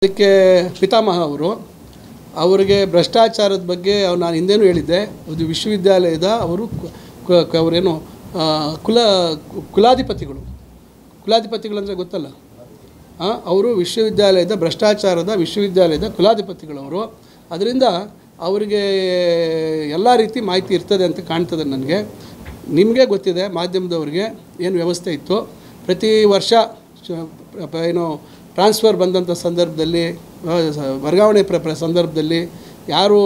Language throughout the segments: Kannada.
ಅದಕ್ಕೆ ಪಿತಾಮಹ ಅವರಿಗೆ ಭ್ರಷ್ಟಾಚಾರದ ಬಗ್ಗೆ ನಾನು ಹಿಂದೆನೂ ಹೇಳಿದ್ದೆ. ಅದು ವಿಶ್ವವಿದ್ಯಾಲಯದ ಅವರೇನು ಕುಲಾಧಿಪತಿಗಳು ಅಂದರೆ ಗೊತ್ತಲ್ಲ, ಅವರು ವಿಶ್ವವಿದ್ಯಾಲಯದ ಭ್ರಷ್ಟಾಚಾರದ ವಿಶ್ವವಿದ್ಯಾಲಯದ ಕುಲಾಧಿಪತಿಗಳವರು. ಅದರಿಂದ ಅವರಿಗೆ ಎಲ್ಲ ರೀತಿ ಮಾಹಿತಿ ಇರ್ತದೆ ಅಂತ ಕಾಣ್ತದೆ ನನಗೆ. ನಿಮಗೆ ಗೊತ್ತಿದೆ ಮಾಧ್ಯಮದವ್ರಿಗೆ ಏನು ವ್ಯವಸ್ಥೆ ಇತ್ತು. ಪ್ರತಿ ವರ್ಷ ಏನು ಟ್ರಾನ್ಸ್ಫರ್ ಬಂದಂಥ ಸಂದರ್ಭದಲ್ಲಿ, ವರ್ಗಾವಣೆ ಸಂದರ್ಭದಲ್ಲಿ ಯಾರು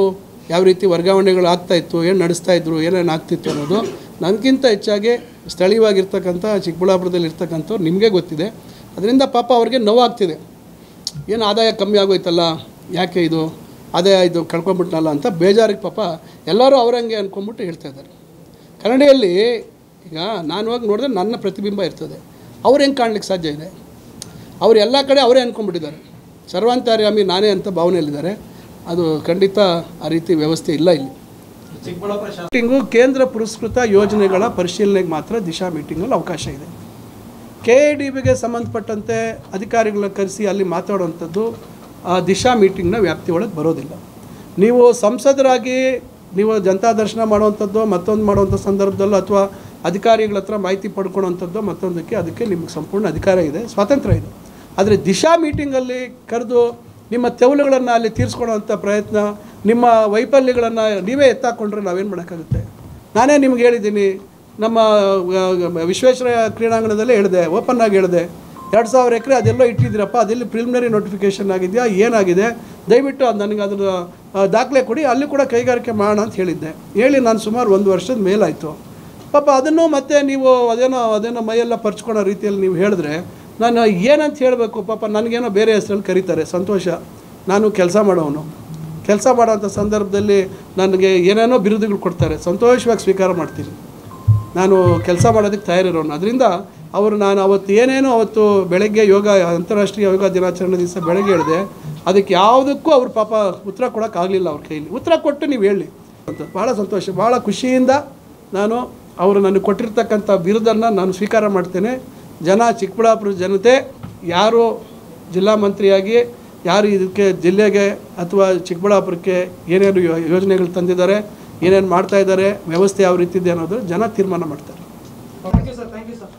ಯಾವ ರೀತಿ ವರ್ಗಾವಣೆಗಳು ಆಗ್ತಾಯಿತ್ತು, ಏನು ನಡೆಸ್ತಾಯಿದ್ರು, ಏನೇನು ಆಗ್ತಿತ್ತು ಅನ್ನೋದು ನನಗಿಂತ ಹೆಚ್ಚಾಗಿ ಸ್ಥಳೀಯವಾಗಿರ್ತಕ್ಕಂಥ ಚಿಕ್ಕಬಳ್ಳಾಪುರದಲ್ಲಿರ್ತಕ್ಕಂಥವ್ರು ನಿಮಗೆ ಗೊತ್ತಿದೆ. ಅದರಿಂದ ಪಾಪ ಅವ್ರಿಗೆ ನೋವಾಗ್ತಿದೆ. ಏನು ಆದಾಯ ಕಮ್ಮಿ ಆಗೋಯ್ತಲ್ಲ, ಯಾಕೆ ಇದು ಆದಾಯ ಇದು ಕಳ್ಕೊಂಬಿಟ್ನಲ್ಲ ಅಂತ ಬೇಜಾರಿಗೆ ಪಾಪ ಎಲ್ಲರೂ ಅವರಂಗೆ ಅಂದ್ಕೊಂಬಿಟ್ಟು ಹೇಳ್ತಾಯಿದ್ದಾರೆ. ಕನ್ನಡಿಯಲ್ಲಿ ಈಗ ನಾನು ಹೋಗಿ ನೋಡಿದ್ರೆ ನನ್ನ ಪ್ರತಿಬಿಂಬ ಇರ್ತದೆ. ಅವ್ರು ಹೆಂಗೆ ಕಾಣಲಿಕ್ಕೆ ಸಾಧ್ಯ ಇದೆ? ಅವರು ಎಲ್ಲ ಕಡೆ ಅವರೇ ಅಂದ್ಕೊಂಡ್ಬಿಟ್ಟಿದ್ದಾರೆ, ಸರ್ವಾಂತರ್ಯಾಮಿ ನಾನೇ ಅಂತ ಭಾವನೆಯಲ್ಲಿದ್ದಾರೆ. ಅದು ಖಂಡಿತ ಆ ರೀತಿ ವ್ಯವಸ್ಥೆ ಇಲ್ಲ. ಇಲ್ಲಿ ಮೀಟಿಂಗು ಕೇಂದ್ರ ಪುರಸ್ಕೃತ ಯೋಜನೆಗಳ ಪರಿಶೀಲನೆಗೆ ಮಾತ್ರ ದಿಶಾ ಮೀಟಿಂಗಲ್ಲಿ ಅವಕಾಶ ಇದೆ. KIDBಗೆ ಸಂಬಂಧಪಟ್ಟಂತೆ ಅಧಿಕಾರಿಗಳನ್ನ ಕರೆಸಿ ಅಲ್ಲಿ ಮಾತಾಡುವಂಥದ್ದು ಆ ದಿಶಾ ಮೀಟಿಂಗ್ನ ವ್ಯಾಪ್ತಿ ಒಳಗೆ ಬರೋದಿಲ್ಲ. ನೀವು ಸಂಸದರಾಗಿ ನೀವು ಜನತಾ ದರ್ಶನ ಮಾಡುವಂಥದ್ದು, ಮತ್ತೊಂದು ಮಾಡುವಂಥ ಸಂದರ್ಭದಲ್ಲೂ ಅಥವಾ ಅಧಿಕಾರಿಗಳ ಹತ್ರ ಮಾಹಿತಿ ಪಡ್ಕೊಳ್ಳೋವಂಥದ್ದು ಮತ್ತೊಂದಕ್ಕೆ, ಅದಕ್ಕೆ ನಿಮಗೆ ಸಂಪೂರ್ಣ ಅಧಿಕಾರ ಇದೆ, ಸ್ವಾತಂತ್ರ್ಯ ಇದೆ. ಆದರೆ ದಿಶಾ ಮೀಟಿಂಗಲ್ಲಿ ಕರೆದು ನಿಮ್ಮ ತೆವಲುಗಳನ್ನು ಅಲ್ಲಿ ತೀರಿಸ್ಕೊಳ್ಳೋವಂಥ ಪ್ರಯತ್ನ, ನಿಮ್ಮ ವೈಫಲ್ಯಗಳನ್ನು ನೀವೇ ಎತ್ತಾಕೊಂಡ್ರೆ ನಾವೇನು ಮಾಡೋಕ್ಕಾಗುತ್ತೆ? ನಾನೇ ನಿಮ್ಗೆ ಹೇಳಿದ್ದೀನಿ, ನಮ್ಮ ವಿಶ್ವೇಶ್ವರಯ್ಯ ಕ್ರೀಡಾಂಗಣದಲ್ಲೇ ಹೇಳಿದೆ, ಓಪನ್ ಆಗಿ ಹೇಳಿದೆ, 2000 ಎಕರೆ ಅದೆಲ್ಲೋ ಇಟ್ಟಿದ್ದೀರಪ್ಪ, ಅದೆಲ್ಲಿ ಪ್ರಿಲಿಮಿನರಿ ನೋಟಿಫಿಕೇಷನ್ ಆಗಿದೆಯಾ, ಏನಾಗಿದೆ, ದಯವಿಟ್ಟು ಅದು ನನಗೆ ಅದರ ದಾಖಲೆ ಕೊಡಿ, ಅಲ್ಲಿ ಕೂಡ ಕೈಗಾರಿಕೆ ಮಾಡೋಣ ಅಂತ ಹೇಳಿದ್ದೆ. ಹೇಳಿ ನಾನು ಸುಮಾರು 1 ವರ್ಷದ ಮೇಲಾಯಿತು. ಪಾಪ ಅದನ್ನು ಮತ್ತೆ ನೀವು ಅದೇನೋ ಮೈಯೆಲ್ಲ ಪರ್ಚ್ಕೊಳ್ಳೋ ರೀತಿಯಲ್ಲಿ ನೀವು ಹೇಳಿದ್ರೆ ನಾನು ಏನಂತ ಹೇಳಬೇಕು? ಪಾಪ ನನಗೇನೋ ಬೇರೆ ಹೆಸರಲ್ಲಿ ಕರೀತಾರೆ, ಸಂತೋಷ. ನಾನು ಕೆಲಸ ಮಾಡೋವಂಥ ಸಂದರ್ಭದಲ್ಲಿ ನನಗೆ ಏನೇನೋ ಬಿರುದುಗಳು ಕೊಡ್ತಾರೆ, ಸಂತೋಷವಾಗಿ ಸ್ವೀಕಾರ ಮಾಡ್ತೀನಿ. ನಾನು ಕೆಲಸ ಮಾಡೋದಕ್ಕೆ ತಯಾರಿರೋನು. ಅದರಿಂದ ನಾನು ಅವತ್ತು ಬೆಳಗ್ಗೆ ಅಂತಾರಾಷ್ಟ್ರೀಯ ಯೋಗ ದಿನಾಚರಣೆ ದಿವಸ ಬೆಳಗ್ಗೆ ಹೇಳಿದೆ, ಅದಕ್ಕೆ ಯಾವುದಕ್ಕೂ ಅವ್ರು ಪಾಪ ಉತ್ತರ ಕೊಡೋಕ್ಕಾಗಲಿಲ್ಲ. ಅವ್ರ ಕೈಲಿ ಉತ್ತರ ಕೊಟ್ಟು ನೀವು ಹೇಳಿ ಅಂತ ಭಾಳ ಸಂತೋಷ, ಭಾಳ ಖುಷಿಯಿಂದ ನಾನು ಅವರು ನನಗೆ ಕೊಟ್ಟಿರ್ತಕ್ಕಂಥ ಬಿರುದನ್ನು ನಾನು ಸ್ವೀಕಾರ ಮಾಡ್ತೇನೆ. ಚಿಕ್ಕಬಳ್ಳಾಪುರ ಜನತೆ ಯಾರು ಜಿಲ್ಲಾ ಮಂತ್ರಿಯಾಗಿ ಯಾರು ಇದಕ್ಕೆ ಜಿಲ್ಲೆಗೆ ಅಥವಾ ಚಿಕ್ಕಬಳ್ಳಾಪುರಕ್ಕೆ ಏನೇನು ಯೋಜನೆಗಳು ತಂದಿದ್ದಾರೆ, ಏನೇನು ಮಾಡ್ತಾಯಿದ್ದಾರೆ, ವ್ಯವಸ್ಥೆ ಯಾವ ರೀತಿ ಇದೆ ಅನ್ನೋದು ಜನ ತೀರ್ಮಾನ ಮಾಡ್ತಾರೆ. Thank you sir.